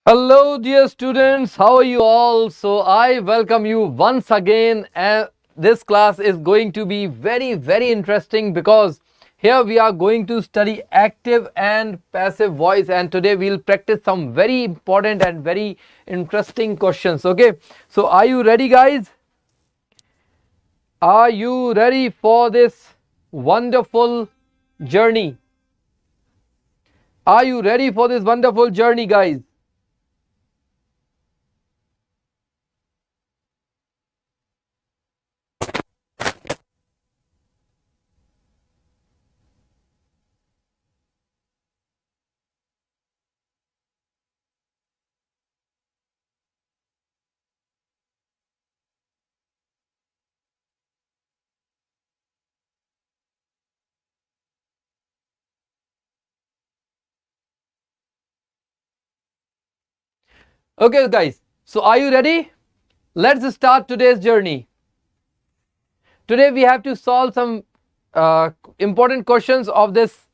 Hello, dear students. How are you all? So, I welcome you once again. And this class is going to be very interesting because here we are going to study active and passive voice. And today we'll practice some very important and very interesting questions. Okay, so are you ready, guys? Are you ready for this wonderful journey? Are you ready for this wonderful journey, guys? Okay, guys. So, are you ready? Let's start today's journey. Today we have to solve some important questions of this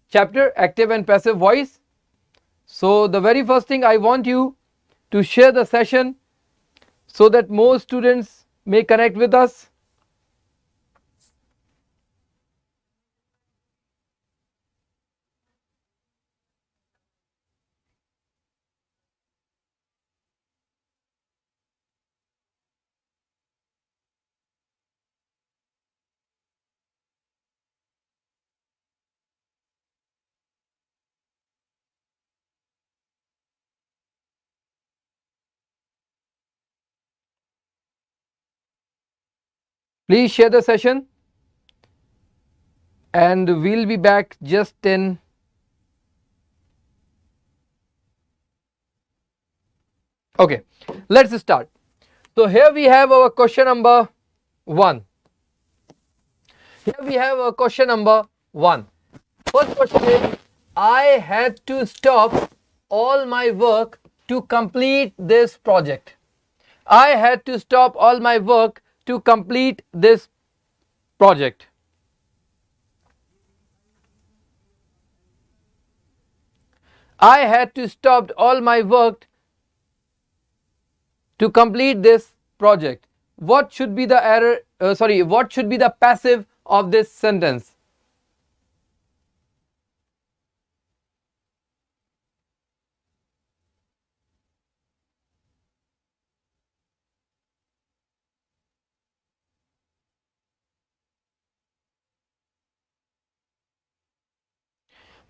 chapter, active and passive voice. So the very first thing, I want you to share the session so that more students may connect with us. Please share the session and we'll be back just in. Okay, let's start. So here we have our question number 1. Here we have our question number 1. First question is, I had to stop all my work to complete this project. I had to stop all my work to complete this project. I had to stop all my work to complete this project. What should be the what should be the passive of this sentence?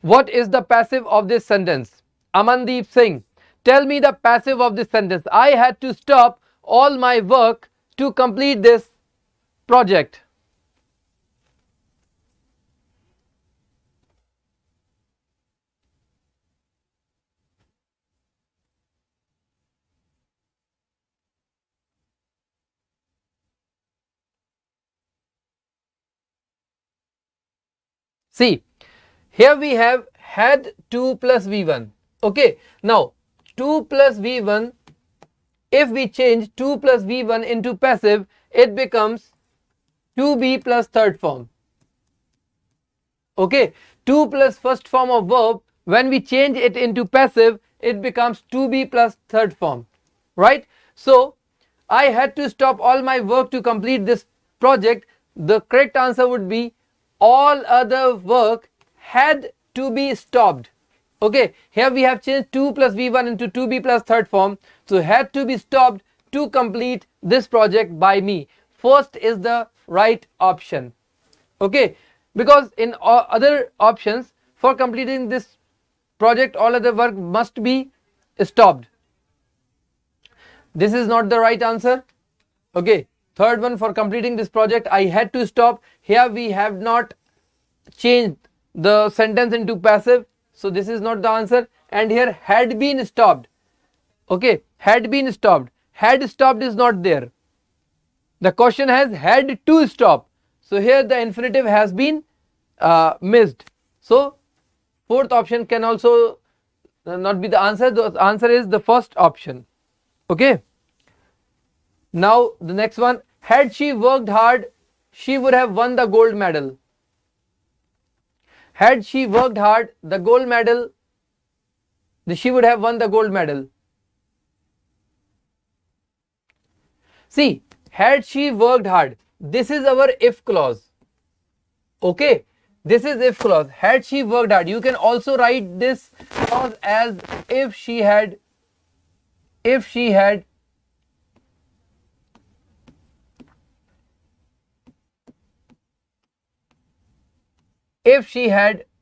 What is the passive of this sentence? Amandeep Singh, tell me the passive of this sentence. I had to stop all my work to complete this project. See, here we have had 2 plus V1. Okay, now 2 plus V1, if we change 2 plus V1 into passive, it becomes 2B plus third form. Okay, 2 plus first form of verb, when we change it into passive, it becomes 2B plus third form, right? So, I had to stop all my work to complete this project. The correct answer would be all other work had to be stopped. Okay, here we have changed 2 plus V1 into 2B plus third form. So, had to be stopped to complete this project by me. First is the right option. Okay, because in other options, for completing this project, all other work must be stopped. This is not the right answer. Okay, third one, for completing this project I had to stop. Here we have not changed the sentence into passive, so this is not the answer. And here had been stopped. Okay, had been stopped. Had stopped is not there. The question has had to stop. So here the infinitive has been missed. So fourth option can also not be the answer. The answer is the first option. Okay. Now the next one, had she worked hard, she would have won the gold medal. Had she worked hard, the gold medal She would have won the gold medal. See, had she worked hard, this is our if clause. Okay, this is if clause. Had she worked hard, you can also write this clause as if she had if she had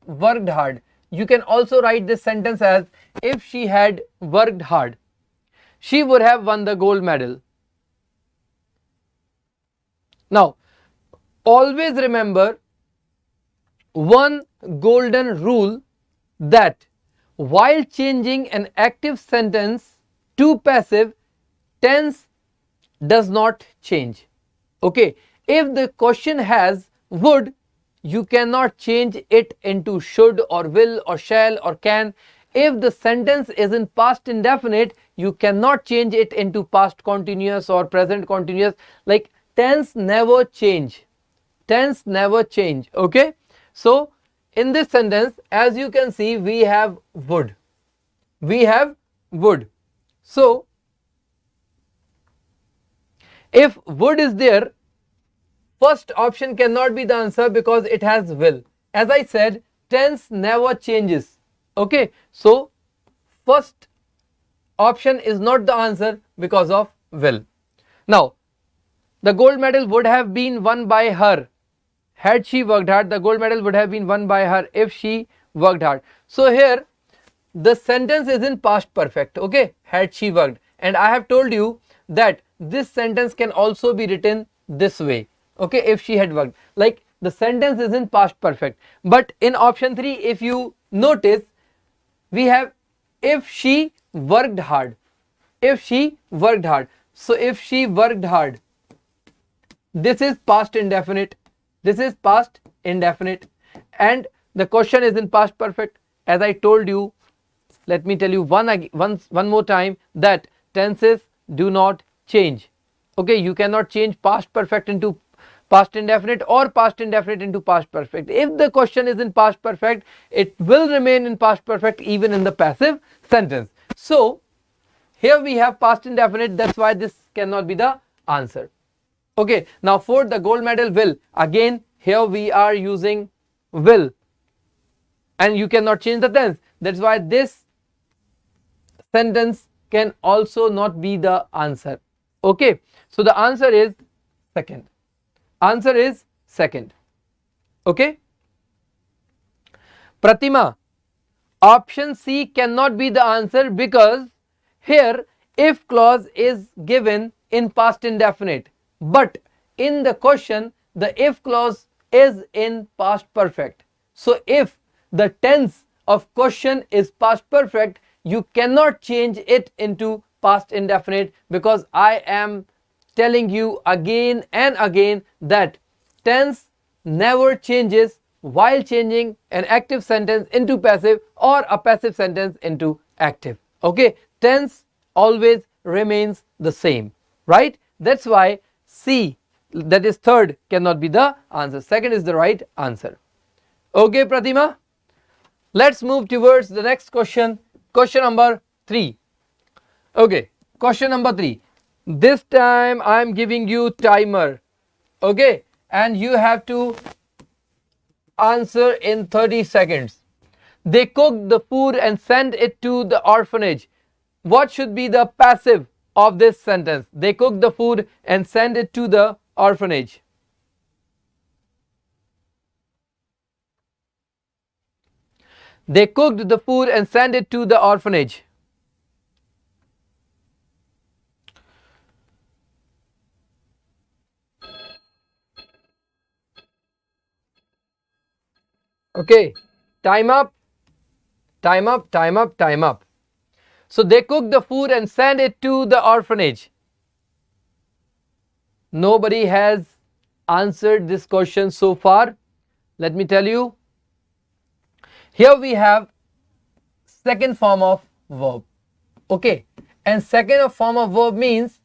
worked hard. You can also write this sentence as if she had worked hard, she would have won the gold medal. Now, always remember one golden rule, that while changing an active sentence to passive, tense does not change. Okay, if the question has would, you cannot change it into should or will or shall or can. If the sentence is in past indefinite, you cannot change it into past continuous or present continuous. Like, tense never change. Tense never change. Okay, so in this sentence, as you can see, we have would. So if would is there, first option cannot be the answer because it has will. As I said, tense never changes. Okay, so first option is not the answer because of will. Now, the gold medal would have been won by her. Had she worked hard, the gold medal would have been won by her if she worked hard. So here the sentence is in past perfect. Okay, had she worked, and I have told you that this sentence can also be written this way. Okay, if she had worked, like the sentence is in past perfect. But in option 3, if you notice, we have if she worked hard. So if she worked hard, this is past indefinite. And the question is in past perfect. As I told you, let me tell you one more time, that tenses do not change. Okay, you cannot change past perfect into past indefinite or past indefinite into past perfect. If the question is in past perfect, it will remain in past perfect even in the passive sentence. So here we have past indefinite, that's why this cannot be the answer. Okay, now for the gold medal will, again here we are using will, and you cannot change the tense. That's why this sentence can also not be the answer. Okay, so the answer is second. Okay, Pratima, option C cannot be the answer because here if clause is given in past indefinite, but in the question the if clause is in past perfect. So if the tense of question is past perfect, you cannot change it into past indefinite, because I am telling you again and again that tense never changes while changing an active sentence into passive or a passive sentence into active. Okay, tense always remains the same, right? That's why C, that is third, cannot be the answer. Second is the right answer. Okay, Pratima, let's move towards the next question. Question number 3. Okay, question number 3. This time I am giving you timer. Okay, and you have to answer in 30 seconds. They cooked the food and sent it to the orphanage. What should be the passive of this sentence? They cooked the food and sent it to the orphanage. They cooked the food and sent it to the orphanage. Okay, time up. So they cooked the food and sent it to the orphanage. Nobody has answered this question so far. Let me tell you. Here we have second form of verb. Okay, and second form of verb means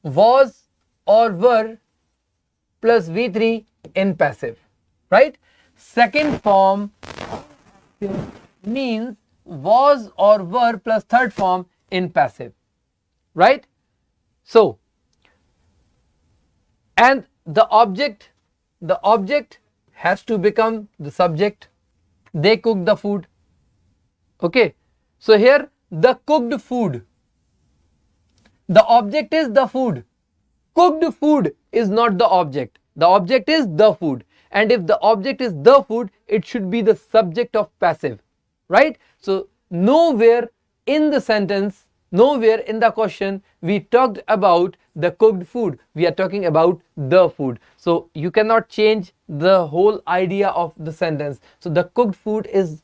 was or were plus V3 in passive, right? Second form means was or were plus third form in passive, right? So, and the object has to become the subject. They cook the food. Okay, so here the cooked food, the object is the food. Cooked food is not the object. The object is the food. And if the object is the food, it should be the subject of passive, right? So nowhere in the sentence, nowhere in the question we talked about the cooked food. We are talking about the food. So you cannot change the whole idea of the sentence. So the cooked food is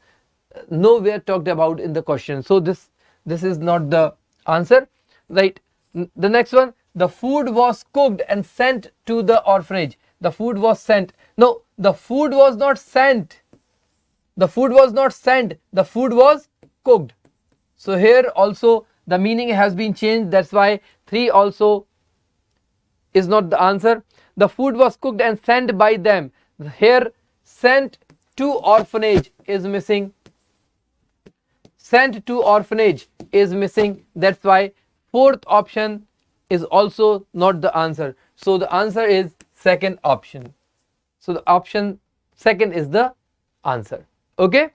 nowhere talked about in the question. So this is not the answer, right? The next one, the food was cooked and sent to the orphanage. The food was sent. No, the food was not sent. The food was not sent. The food was cooked. So here also the meaning has been changed. That's why 3 also is not the answer. The food was cooked and sent by them. Here sent to orphanage is missing. Sent to orphanage is missing. That's why 4th option is also not the answer. So the answer is second option. So the option second is the answer. Okay,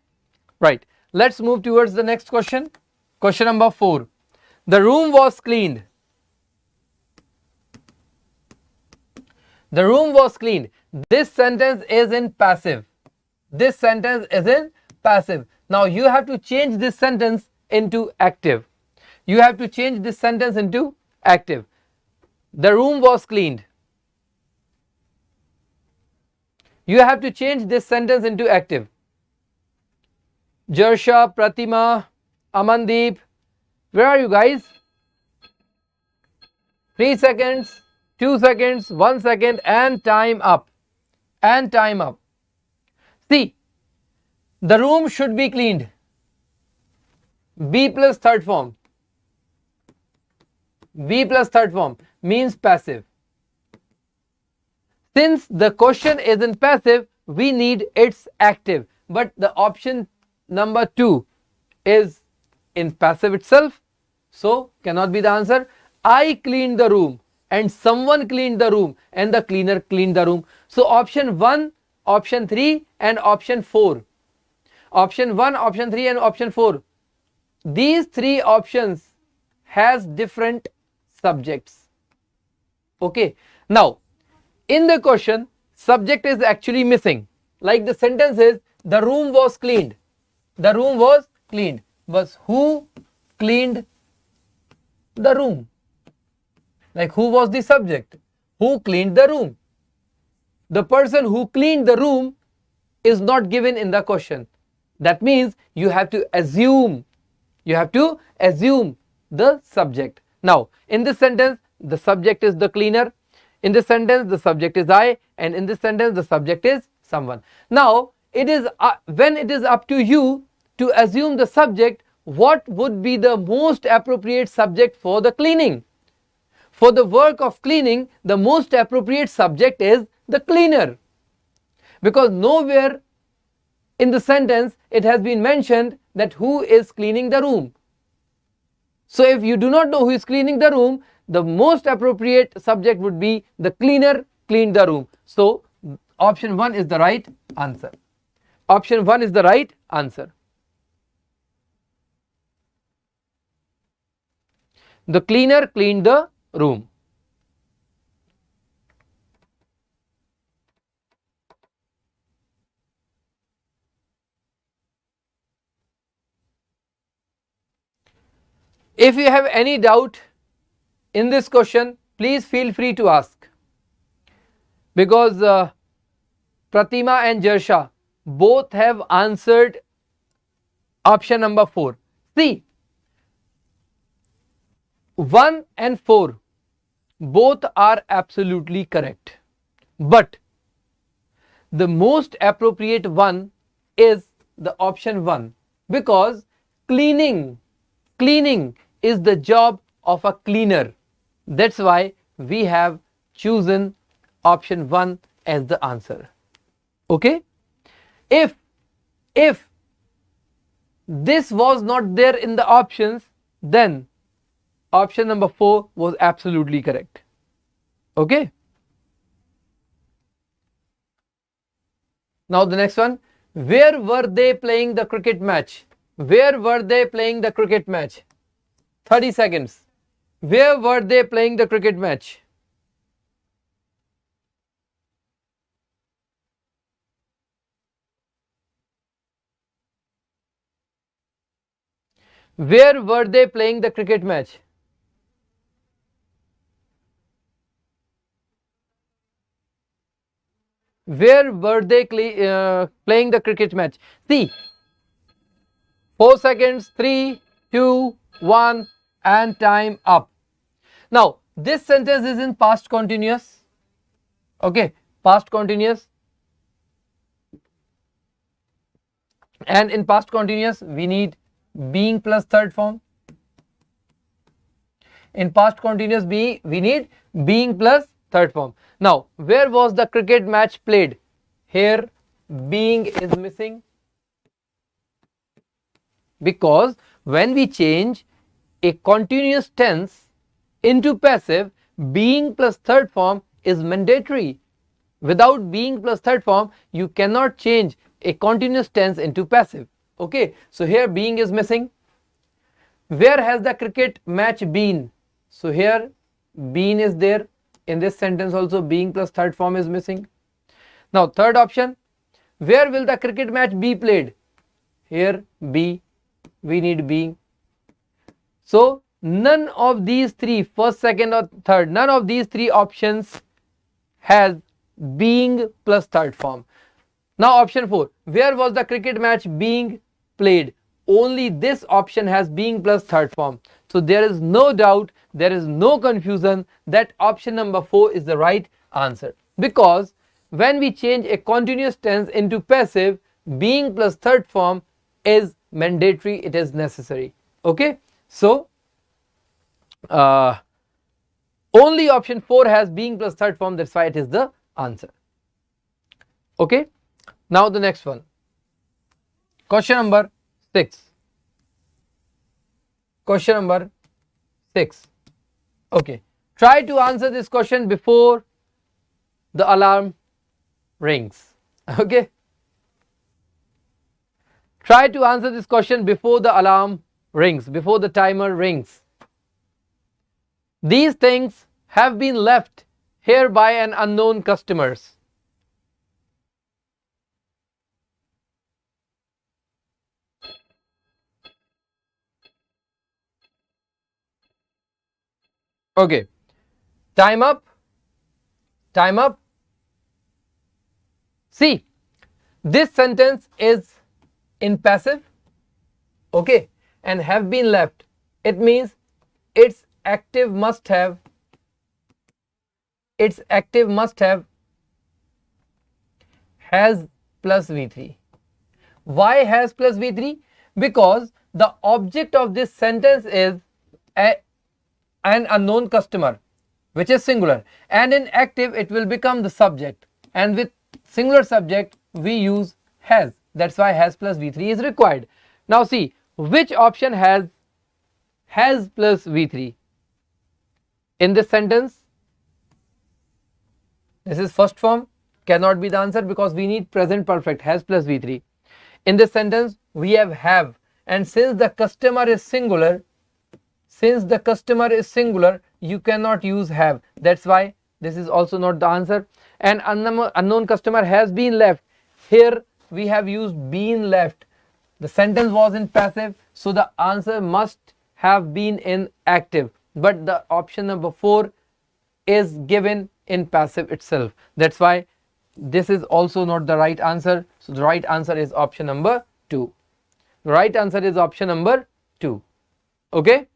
right. Let's move towards the next question. Question number 4. The room was cleaned. The room was cleaned. This sentence is in passive. This sentence is in passive. Now you have to change this sentence into active. You have to change this sentence into active. The room was cleaned. You have to change this sentence into active. Jarsha, Pratima, Amandeep, where are you guys? 3 seconds, 2 seconds, 1 second, and time up. And time up. See, the room should be cleaned. Be plus third form. Be plus third form means passive. Since the question is in passive, we need its active. But the option number 2 is in passive itself, so cannot be the answer. I cleaned the room and someone cleaned the room and the cleaner cleaned the room. So option 1, option 3 and option 4. Option 1, option 3 and option 4. These 3 options has different subjects. Okay, now in the question subject is actually missing. Like the sentence is the room was cleaned. The room was cleaned. But who cleaned the room? Like who was the subject? Who cleaned the room? The person who cleaned the room is not given in the question. That means you have to assume. You have to assume the subject. Now, in this sentence, the subject is the cleaner. In this sentence, the subject is I. And in this sentence, the subject is someone. Now, it is when it is up to you to assume the subject, what would be the most appropriate subject for the cleaning? For the work of cleaning, the most appropriate subject is the cleaner. Because nowhere in the sentence it has been mentioned that who is cleaning the room. So if you do not know who is cleaning the room, the most appropriate subject would be the cleaner cleaned the room. So option 1 is the right answer. Option 1 is the right answer. The cleaner cleaned the room. If you have any doubt in this question, please feel free to ask. Because Pratima and Jarsha both have answered option number 4. See, 1 and 4 both are absolutely correct. But the most appropriate one is the option 1, because cleaning is the job of a cleaner. That's why we have chosen option 1 as the answer. Okay, if this was not there in the options, then option number 4 was absolutely correct. Okay. Now the next one, where were they playing the cricket match? Where were they playing the cricket match? 30 seconds. Where were they playing the cricket match? Where were they playing the cricket match? Where were they playing the cricket match? See, 4 seconds, 3, 2, 1, and time up. Now, this sentence is in past continuous. Okay, past continuous. And in past continuous, we need being plus third form. In past continuous, we need being plus third form. Now, where was the cricket match played? Here, being is missing. Because when we change a continuous tense into passive, being plus third form is mandatory. Without being plus third form, you cannot change a continuous tense into passive. Okay, so here being is missing. Where has the cricket match been? So here been is there. In this sentence also being plus third form is missing. Now third option, where will the cricket match be played? Here be, we need being. So none of these three, first, second or third, none of these three options has being plus third form. Now option 4, where was the cricket match being played? Only this option has being plus third form. So there is no doubt, there is no confusion that option number 4 is the right answer. Because when we change a continuous tense into passive, being plus third form is mandatory, it is necessary. Okay, so only option 4 has being plus third form, that's why it is the answer. Okay, now the next one, question number 6. Question number 6. Okay, try to answer this question before the alarm rings. Okay, try to answer this question before the alarm rings, before the timer rings. These things have been left here by an unknown customers. Okay, time up, time up. See, this sentence is in passive, okay, and have been left. It means its active must have, its active must have has plus V3. Why has plus V3? Because the object of this sentence is an unknown customer, which is singular, and in active it will become the subject, and with singular subject we use has. That's why has plus V3 is required. Now see, which option has plus V3 in this sentence? This is first form, cannot be the answer because we need present perfect, has plus V3. In this sentence we have, and since the customer is singular, you cannot use have. That's why this is also not the answer. And unknown customer has been left. Here we have used been left. The sentence was in passive, so the answer must have been in active. But the option number 4 is given in passive itself. That's why this is also not the right answer. So the right answer is option number 2. The right answer is option number 2. Okay.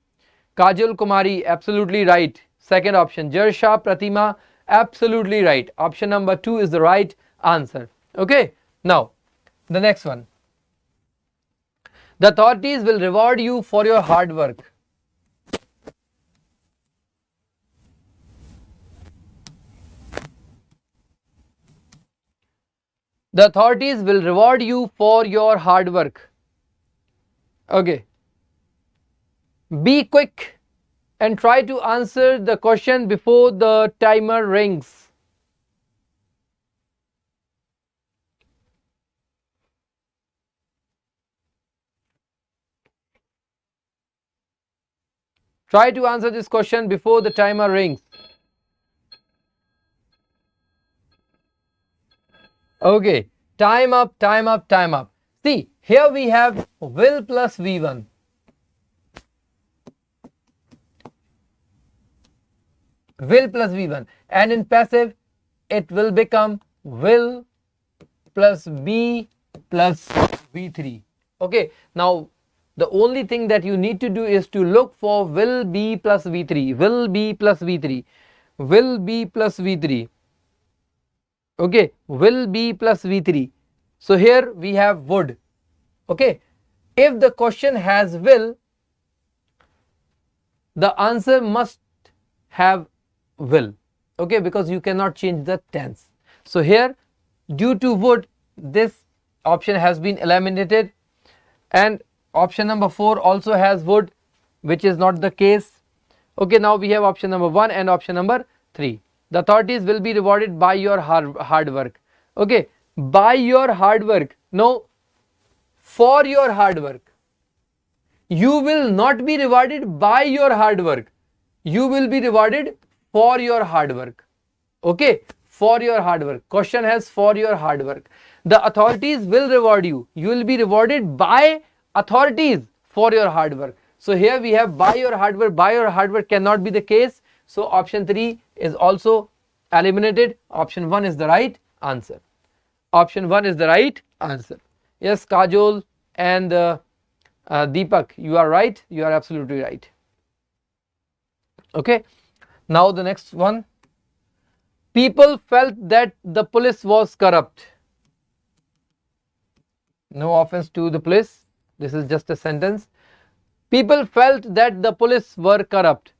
Kajal Kumari, absolutely right. Second option. Jarsha Pratima, absolutely right. Option number 2 is the right answer. Okay. Now, the next one. The authorities will reward you for your hard work. The authorities will reward you for your hard work. Okay, be quick and try to answer the question before the timer rings. Try to answer this question before the timer rings. Okay, time up, time up, time up. See, here we have will plus V1. Will plus V1, and in passive it will become will plus B plus V3. Okay, now the only thing that you need to do is to look for will B plus V3, will B plus V3, will B plus V3. Okay, will B plus V3. So here we have would. Okay, if the question has will, the answer must have will. Okay, because you cannot change the tense. So here, due to would, this option has been eliminated, and option number 4 also has would, which is not the case. Okay, now we have option number 1 and option number 3. The authorities will be rewarded by your hard work. Okay, by your hard work. No, for your hard work. You will not be rewarded by your hard work. You will be rewarded for your hard work. Okay, for your hard work. Question has for your hard work. The authorities will reward you. You will be rewarded by authorities for your hard work. So here we have by your hard work. By your hard work cannot be the case. So option 3 is also eliminated. Option 1 is the right answer. Option 1 is the right answer. Yes, Kajol and Deepak, you are right. You are absolutely right. Okay, now the next one. People felt that the police was corrupt. No offense to the police. This is just a sentence. People felt that the police were corrupt.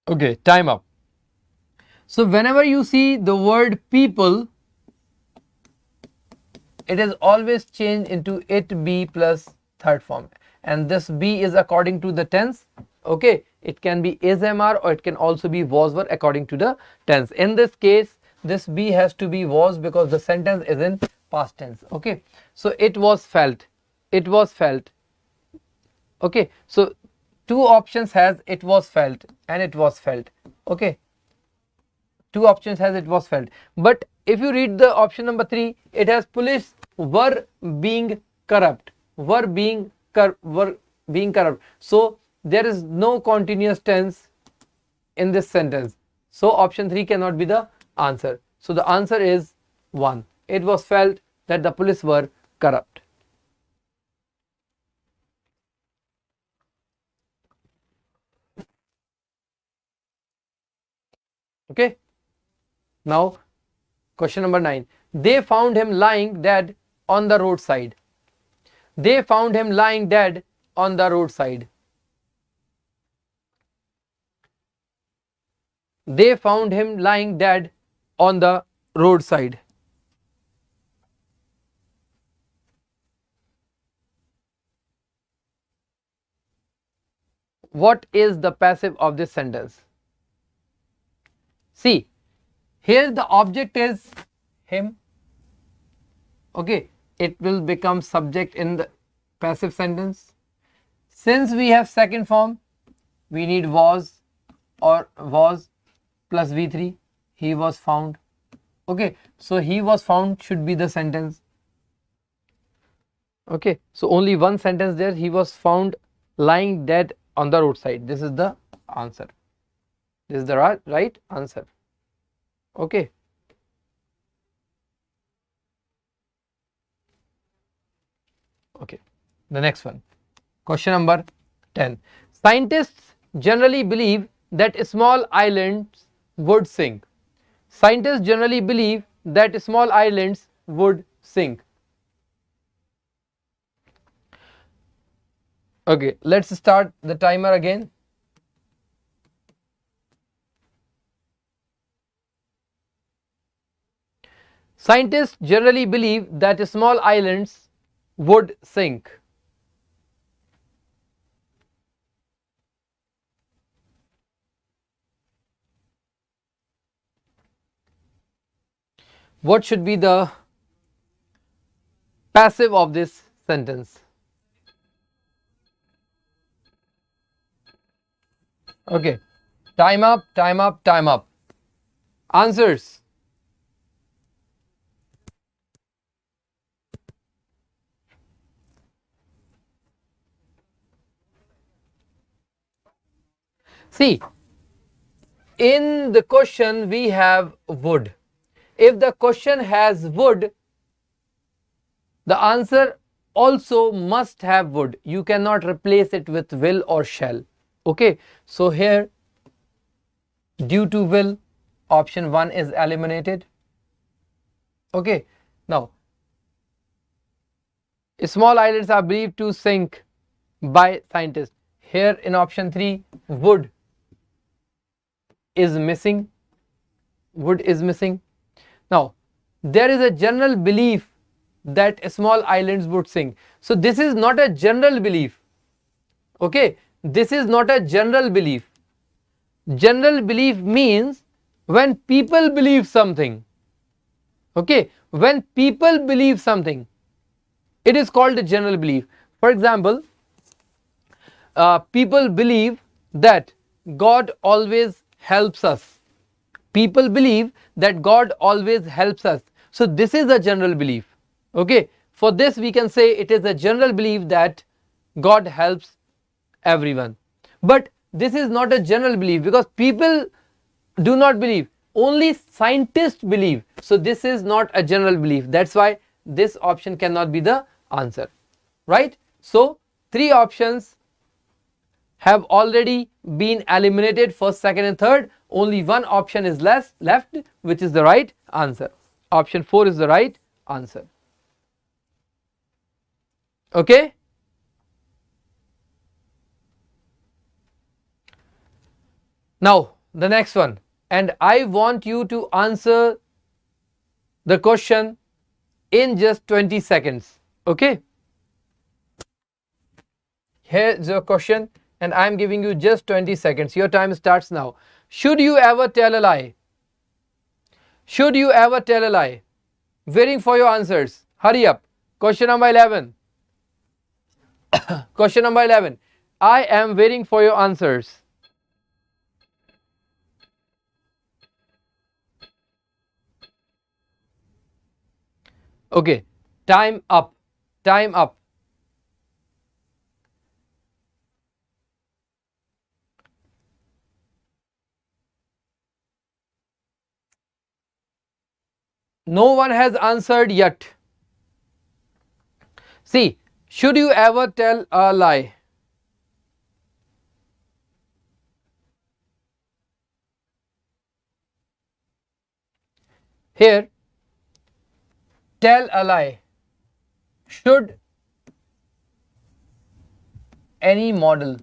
Okay, time up. So whenever you see the word people, it is always changed into it be plus third form, and this be is according to the tense. Okay, it can be is MR or it can also be was were according to the tense. In this case, this be has to be was because the sentence is in past tense. Okay, so it was felt, it was felt. Okay, so two options has it was felt and it was felt. Okay, two options has it was felt, but if you read the option number 3, it has police were being corrupt, were being corrupt. So there is no continuous tense in this sentence. So option 3 cannot be the answer. So the answer is 1. It was felt that the police were corrupt. Okay, now question number 9. They found him lying dead on the roadside. They found him lying dead on the roadside. They found him lying dead on the roadside. What is the passive of this sentence? See, here the object is him. Okay, it will become subject in the passive sentence. Since we have second form, we need was or was plus V3. He was found. Okay, so he was found should be the sentence. Okay, so only one sentence there. He was found lying dead on the roadside. This is the answer. This is the right answer. Okay. Okay, the next one. Question number 10. Scientists generally believe that small islands would sink. Scientists generally believe that small islands would sink. Okay, let's start the timer again. Scientists generally believe that small islands would sink. What should be the passive of this sentence? Okay, time up, time up, time up. Answers. See, in the question we have would. If the question has would, the answer also must have would. You cannot replace it with will or shall. Okay, so here due to will, option 1 is eliminated. Okay, now small islands are believed to sink by scientists. Here in option 3, would is missing. Would is missing. Now, there is a general belief that small islands would sink. So, this is not a general belief. Okay, this is not a general belief. General belief means when people believe something. Okay, when people believe something, it is called a general belief. For example, people believe that God always helps us. People believe that God always helps us. So this is a general belief. Okay, for this we can say it is a general belief that God helps everyone. But this is not a general belief because people do not believe, only scientists believe. So this is not a general belief. That's why this option cannot be the answer, right? So 3 options have already been eliminated, first, second and third. Only 1 option is left, which is the right answer. Option 4 is the right answer. Okay. Now the next one, and I want you to answer the question in just 20 seconds. Okay. Here is your question and I am giving you just 20 seconds. Your time starts now. Should you ever tell a lie? Should you ever tell a lie? Waiting for your answers. Hurry up. Question number 11. Question number 11. I am waiting for your answers. Okay. Time up. Time up. No one has answered yet. See, should you ever tell a lie? Here, tell a lie. Should any model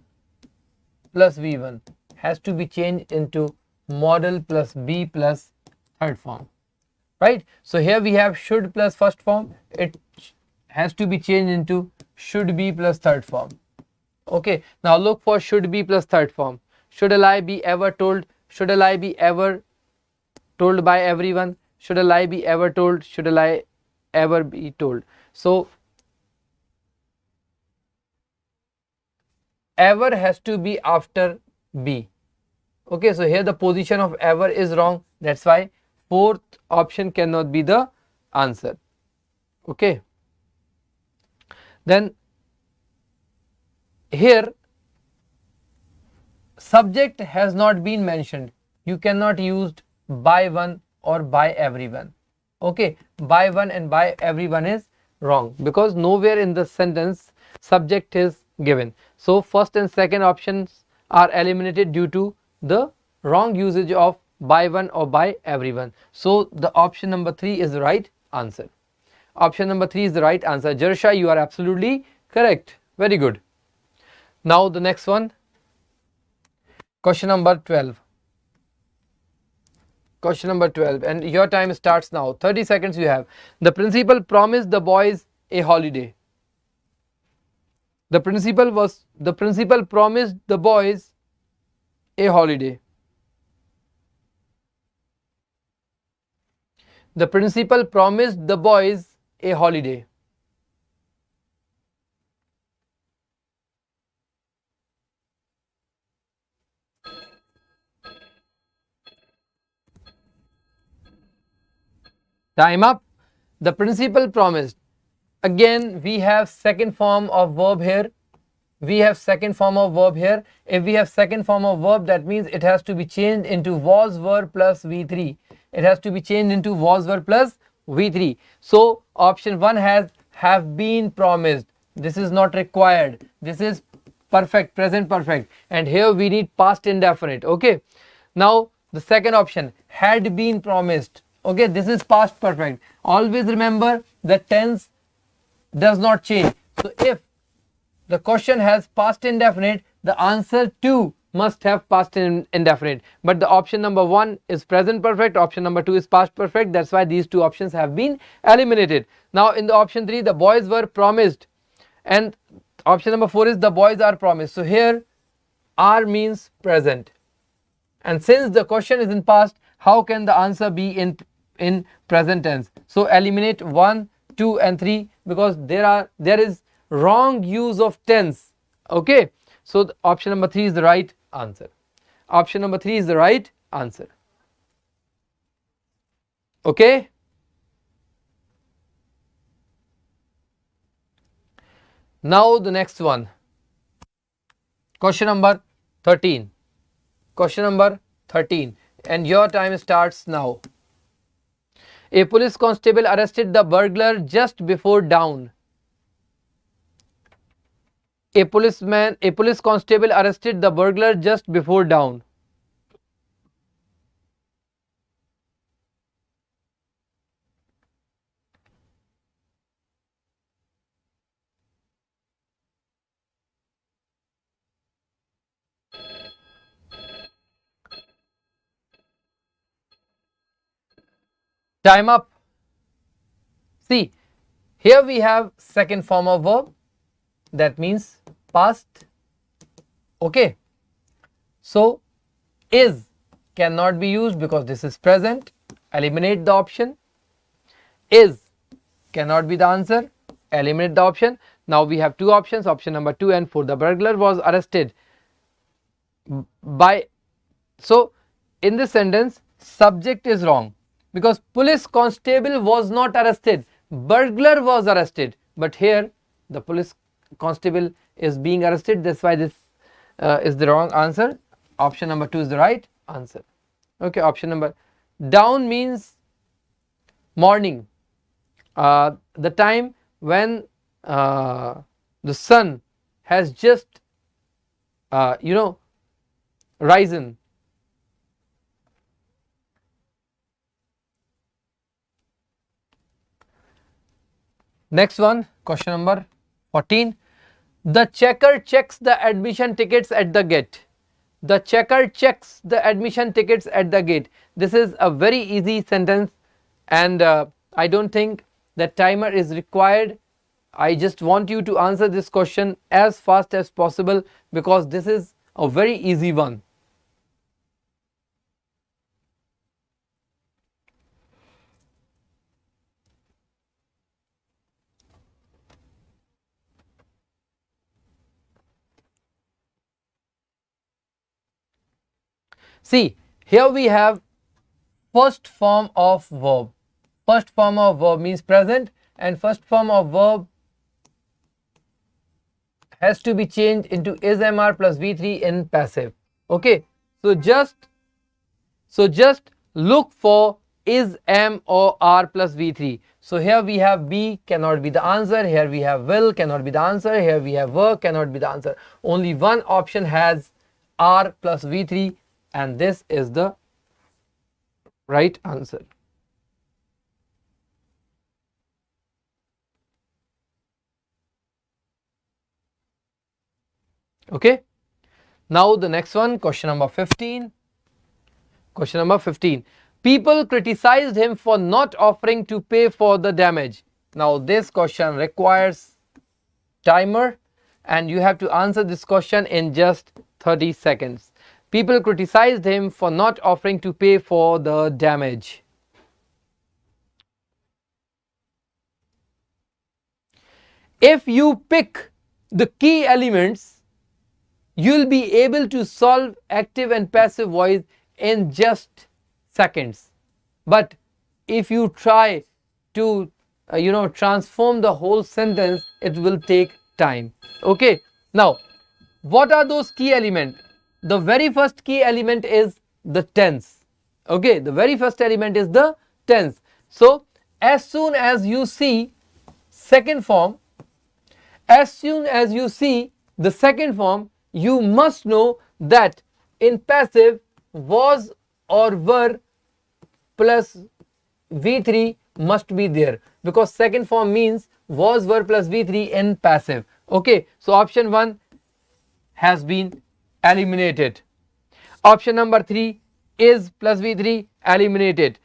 plus V1 has to be changed into model plus B plus third form. Right? So here we have should plus first form. It has to be changed into should be plus third form. Okay. Now look for should be plus third form. Should a lie be ever told? Should a lie be ever told by everyone? Should a lie be ever told? Should a lie ever be told? So ever has to be after be. Okay. So here the position of ever is wrong. That's why 4th option cannot be the answer. Okay. Then here subject has not been mentioned. You cannot use by one or by everyone. Okay. By one and by everyone is wrong because nowhere in the sentence subject is given. So first and second options are eliminated due to the wrong usage of by one or by everyone. So the option number 3 is the right answer. Option number 3 is the right answer. Jarsha, you are absolutely correct. Very good. Now the next one, question number 12. Question number 12, and your time starts now. 30 seconds you have. The principal promised the boys a holiday. The principal promised the boys a holiday. The principal promised the boys a holiday. Time up. The principal promised. Again, we have second form of verb here. If we have second form of verb, that means it has to be changed into was verb plus V3. It has to be changed into was verb plus V3. So option 1 has have been promised. This is not required. This is perfect, present perfect. And here we need past indefinite. Okay. Now the second option, had been promised. Okay, this is past perfect. Always remember the tense does not change. So if the question has past indefinite, the answer too must have past indefinite. But the option number 1 is present perfect, option number 2 is past perfect. That's why these two options have been eliminated. Now in the option 3, the boys were promised, and option number 4 is the boys are promised. So here are means present, and since the question is in past, how can the answer be in present tense? So eliminate 1, 2 and 3 because there is wrong use of tense. Okay, so the option number 3 is the right answer. Option number 3 is the right answer. Okay, now the next one, question number 13. Question number 13, and your time starts now. A police constable arrested the burglar just before dawn. A police constable arrested the burglar just before dawn. Time up. See, here we have second form of verb, that means past. Okay, so is cannot be used because this is present. Eliminate the option. Is cannot be the answer. Eliminate the option. Now we have two options, option number 2 and 4. The burglar was arrested by. So in this sentence, subject is wrong because police constable was not arrested, burglar was arrested. But here the police constable is being arrested. That's why this is the wrong answer. Option number 2 is the right answer. Okay, option number dawn means morning, the time when the sun has just risen. Next one, question number 14. The checker checks the admission tickets at the gate. The checker checks the admission tickets at the gate. This is a very easy sentence, and I don't think the timer is required. I just want you to answer this question as fast as possible because this is a very easy one. See, here we have first form of verb. First form of verb means present, and first form of verb has to be changed into is mr plus v3 in passive. Okay, so just look for is m or r plus v3. So here we have be cannot be the answer, here we have will cannot be the answer, here we have were cannot be the answer. Only one option has r plus v3, and this is the right answer. Okay. Now the next one, question number 15. Question number 15. People criticized him for not offering to pay for the damage. Now this question requires timer and you have to answer this question in just 30 seconds. People criticized him for not offering to pay for the damage. If you pick the key elements, you'll be able to solve active and passive voice in just seconds. But if you try to transform the whole sentence, it will take time. Okay, now what are those key elements? The very first key element is the tense. Okay, the very first element is the tense. So as soon as you see second form, as soon as you see the second form, you must know that in passive was or were plus V3 must be there, because second form means was, were plus V3 in passive. Okay, so option 1 has been eliminated. Option number 3 is plus V3 eliminated.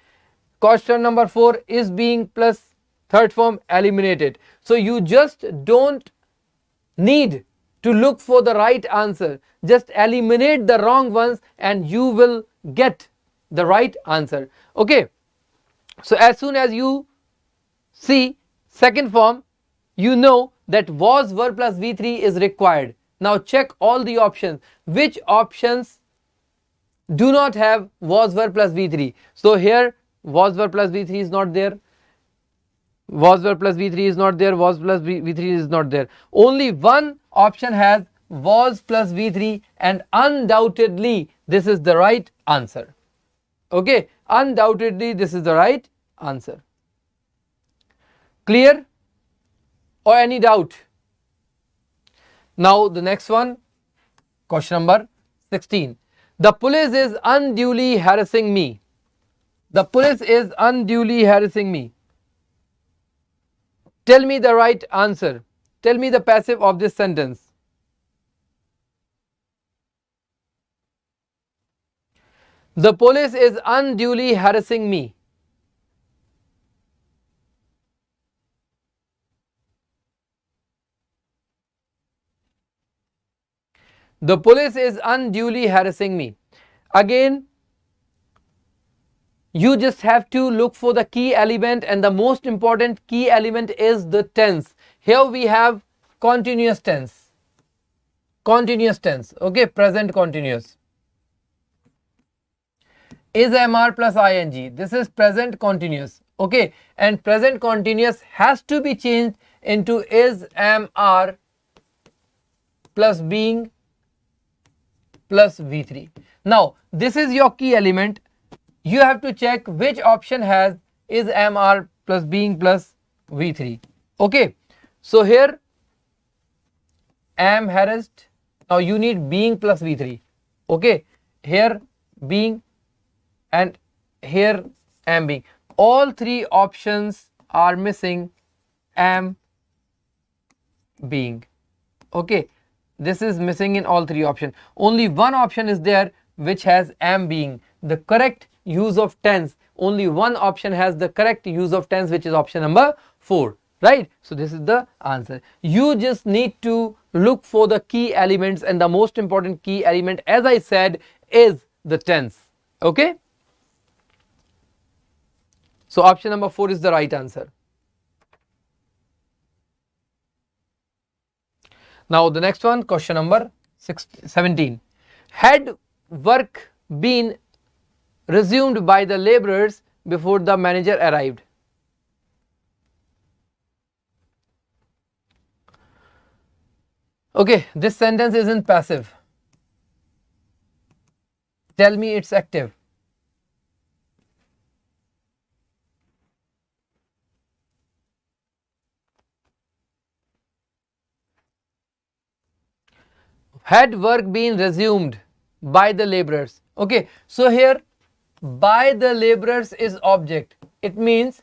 Question number 4 is being plus third form eliminated. So you just don't need to look for the right answer, just eliminate the wrong ones and you will get the right answer. Okay, so as soon as you see second form, you know that was, were plus V3 is required. Now check all the options, which options do not have was, were plus V3. So here was, were plus V3 is not there, was, were plus V3 is not there, was plus V3 is not there. Only one option has was plus V3 and undoubtedly this is the right answer. Okay, undoubtedly this is the right answer. Clear or any doubt? Now the next one, question number 16. The police is unduly harassing me. The police is unduly harassing me. Tell me the right answer. Tell me the passive of this sentence. The police is unduly harassing me. The police is unduly harassing me. Again, you just have to look for the key element, and the most important key element is the tense. Here we have continuous tense. Continuous tense. Okay, present continuous. Is MR plus ing. This is present continuous. Okay, and present continuous has to be changed into is MR plus being plus V3. Now this is your key element. You have to check which option has is MR plus being plus V3. Okay, so here am harassed. Now you need being plus V3. Okay, here being and here am being. All three options are missing am being. Okay, this is missing in all three options. Only one option is there which has am being. The correct use of tense, only one option has the correct use of tense, which is option number 4, right? So this is the answer. You just need to look for the key elements, and the most important key element, as I said, is the tense. Okay, so option number 4 is the right answer. Now the next one, question number 17. Had work been resumed by the laborers before the manager arrived? Okay, this sentence is in passive. Tell me it's active. Had work been resumed by the laborers? Okay, so here by the laborers is object. It means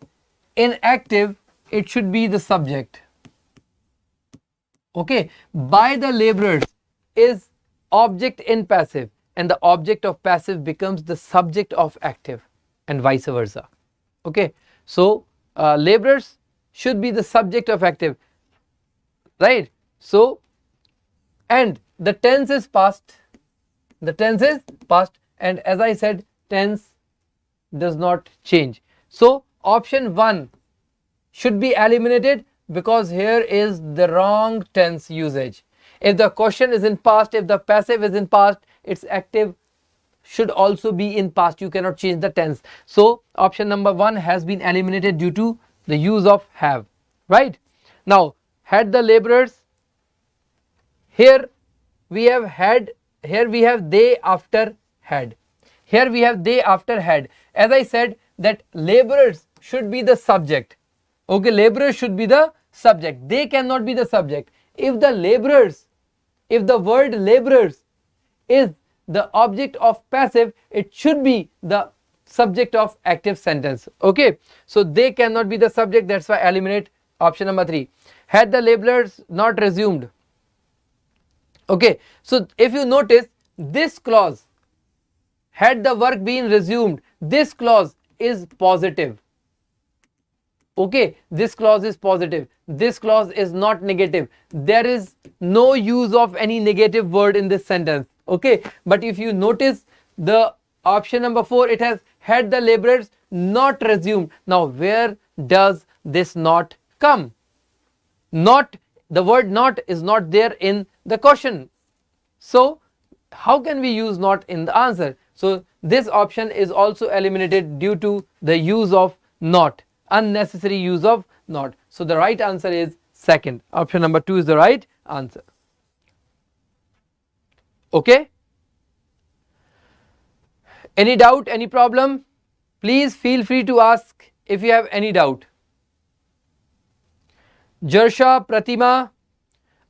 in active it should be the subject. Okay, by the laborers is object in passive, and the object of passive becomes the subject of active, and vice versa. Okay, so laborers should be the subject of active, right? So, and the tense is past, the tense is past, and as I said, tense does not change. So option 1 should be eliminated because here is the wrong tense usage. If the question is in past, if the passive is in past, its active should also be in past. You cannot change the tense. So option number 1 has been eliminated due to the use of have, right? Now, had the laborers, here we have had, here we have they after had, here we have they after had. As I said that laborers should be the subject. Okay, laborers should be the subject, they cannot be the subject. If the laborers, if the word laborers is the object of passive, it should be the subject of active sentence. Okay, so they cannot be the subject, that's why eliminate option number 3. Had the laborers not resumed. Okay, so if you notice this clause, had the work been resumed, this clause is positive. Okay, this clause is positive, this clause is not negative, there is no use of any negative word in this sentence. Okay, but if you notice the option number 4, it has had the laborers not resumed. Now where does this not come? Not, the word not is not there in the question, so how can we use not in the answer? So this option is also eliminated due to the use of not, unnecessary use of not. So the right answer is second, option number 2 is the right answer. Okay, any doubt, any problem? Please feel free to ask if you have any doubt. Jarsha, Pratima,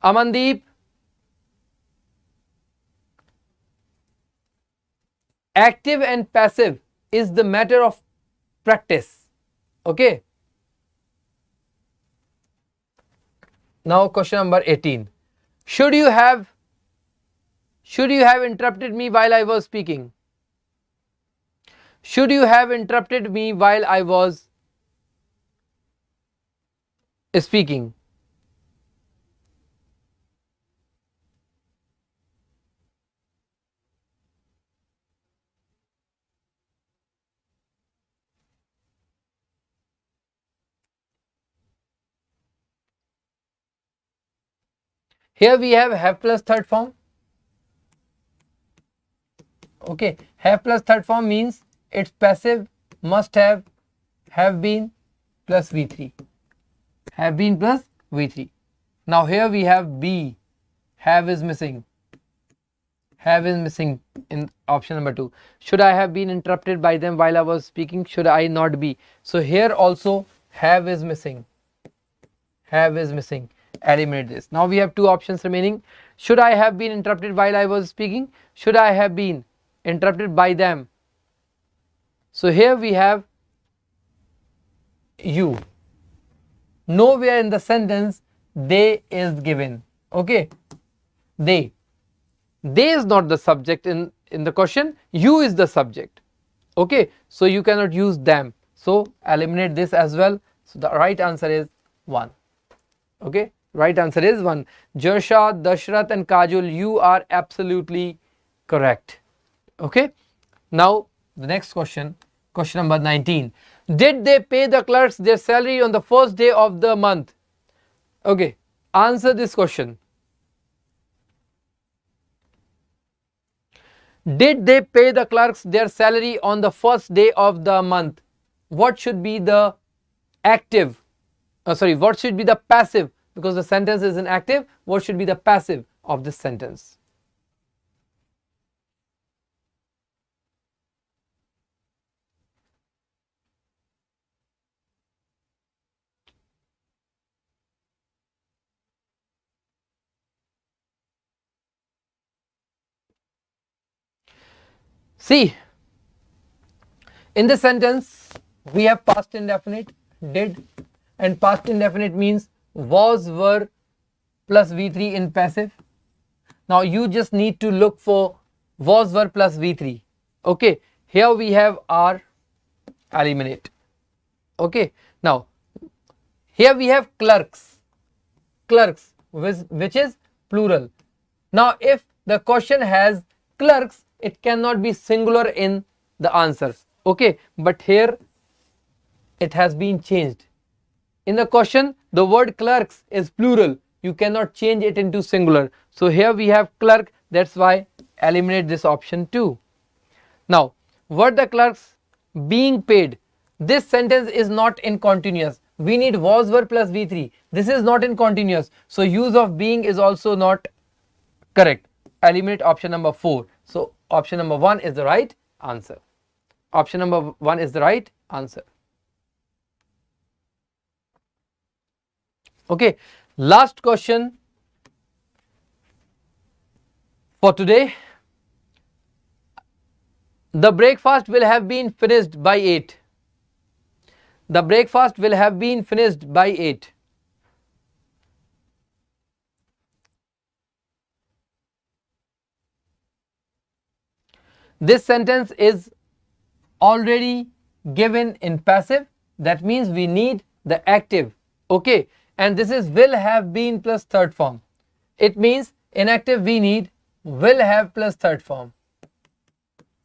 Amandeep, active and passive is the matter of practice. Okay, now question number 18. Should you have interrupted me while I was speaking? Should you have interrupted me while I was speaking? Here we have plus third form. Okay, have plus third form means its passive must have been plus v3, have been plus v3. Now here we have be, have is missing, have is missing in option number 2. Should I have been interrupted by them while I was speaking? Should I not be? So here also have is missing, have is missing, eliminate this. Now we have two options remaining. Should I have been interrupted while I was speaking? Should I have been interrupted by them? So here we have you, nowhere in the sentence they is given. Okay, they is not the subject in the question, you is the subject. Okay, so you cannot use them, so eliminate this as well. So the right answer is 1. Okay, right answer is 1. Jarsha, Dashrath and Kajul, you are absolutely correct. Okay, now the next question, question number 19. Did they pay the clerks their salary on the first day of the month? Okay, answer this question. Did they pay the clerks their salary on the first day of the month? What should be the active? What should be the passive? Because the sentence is in active, what should be the passive of this sentence? See, In this sentence, we have past indefinite, did, and past indefinite means was, were plus V3 in passive. Now you just need to look for was, were plus V3. Okay, here we have are, eliminate. Okay, now here we have clerks, which is plural. Now if the question has clerks, it cannot be singular in the answer. Okay, but here it has been changed. In the question, the word clerks is plural. You cannot change it into singular. So here we have clerk, that's why eliminate this option too. Now, were the clerks being paid? This sentence is not in continuous. We need was, were plus V3. This is not in continuous. So use of being is also not correct. Eliminate option number 4. So option number 1 is the right answer. Option number 1 is the right answer. Okay, last question for today. The breakfast will have been finished by 8. The breakfast will have been finished by 8. This sentence is already given in passive. That means we need the active. Okay, and this is will have been plus third form. It means in active we need will have plus third form.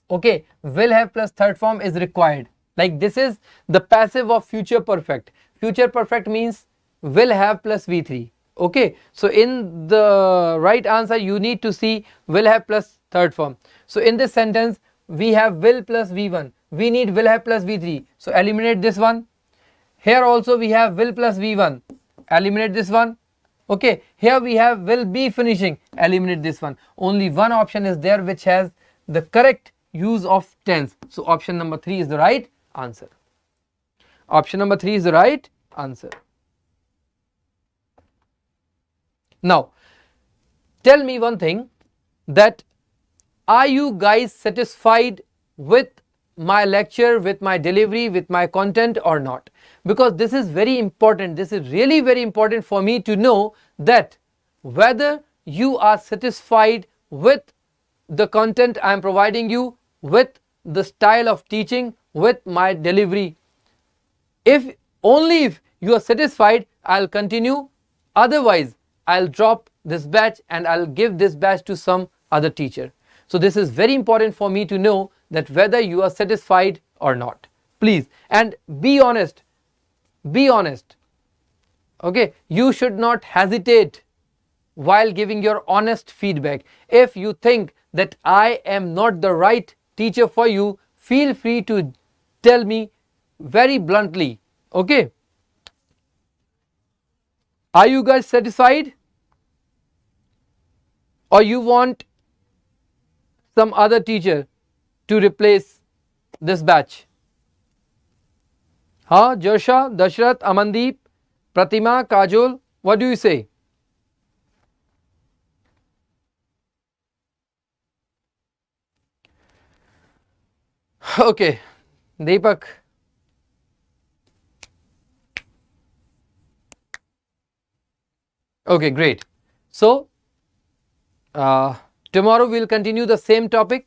Okay, will have plus third form is required. Like this is the passive of future perfect. Future perfect means will have plus V3. Okay, so in the right answer you need to see will have plus third form. So in this sentence we have will plus V1. We need will have plus V3. So eliminate this one. Here also we have will plus V1. Eliminate this one. Okay, here we have will be finishing. Eliminate this one. Only one option is there which has the correct use of tense. So option number 3 is the right answer. Option number 3 is the right answer. Now tell me one thing, that are you guys satisfied with my lecture, with my delivery, with my content or not? Because this is very important. This is really very important for me to know that whether you are satisfied with the content I am providing you, with the style of teaching, with my delivery. If only if you are satisfied, I'll continue. Otherwise, I'll drop this batch and I'll give this batch to some other teacher. So this is very important for me to know that whether you are satisfied or not. Please, and be honest. Be honest. Okay, you should not hesitate while giving your honest feedback. If you think that I am not the right teacher for you, feel free to tell me very bluntly. Okay, are you guys satisfied, or you want some other teacher to replace this batch? Jorsha, Dashrath, Amandeep, Pratima, Kajol, what do you say? Okay, Deepak. Okay, great. So tomorrow we'll continue the same topic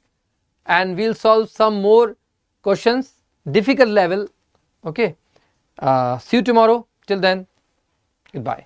and we'll solve some more questions, difficult level. Okay, see you tomorrow. Till then, goodbye.